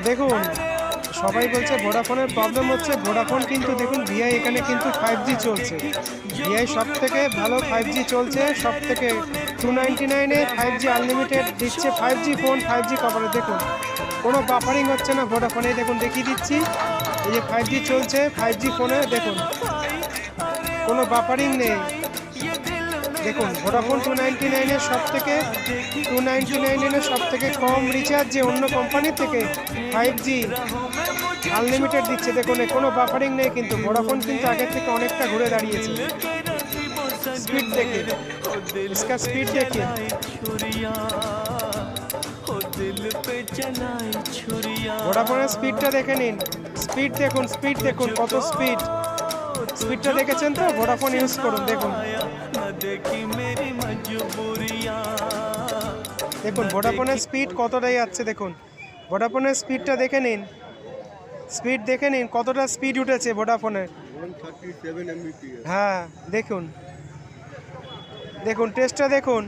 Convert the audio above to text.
দেখুন সবাই বলছে ভোডাফোনের প্রবলেম হচ্ছে, ভোডাফোন কিন্তু দেখুন ভিআই এখানে কিন্তু 5G চলছে। ভিআই সব থেকে ভালো 5G চলছে, সব থেকে 299-এ 5G আনলিমিটেড দিচ্ছে, 5G ফোন 5G কভারেজ। দেখুন কোনো বাফারিং হচ্ছে না ভোডাফোনে, দেখুন দেখিয়ে দিচ্ছি, এই যে 5G চলছে 5G ফোনে, দেখুন কোনো বাফারিং নেই। দেখুন ভোডাফোন 299-এর সব থেকে 299-এর সব থেকে কম রিচার্জে অন্য কোম্পানির থেকে 5G আনলিমিটেড দিচ্ছে। দেখুন কোনো বাফারিং নেই, কিন্তু ভোডাফোন কিন্তু আগের থেকে অনেকটা ঘুরে দাঁড়িয়েছে। স্পিড দেখে, इसका স্পিড দেখে, ভোডাফোনের স্পিডটা দেখে নিন, স্পিড দেখুন, স্পিড দেখুন কত স্পিড, স্পিডটা দেখেছেন তো? ভোডাফোন ইউজ করুন, দেখুন দেখুন ভোডাফোনের স্পিড কতটাই যাচ্ছে। দেখুন ভোডাফোনের স্পিডটা দেখে নিন, স্পিড দেখে নিন কতটা স্পিড উঠেছে ভোডাফোনের। হ্যাঁ দেখুন, দেখুন টেস্টটা দেখুন।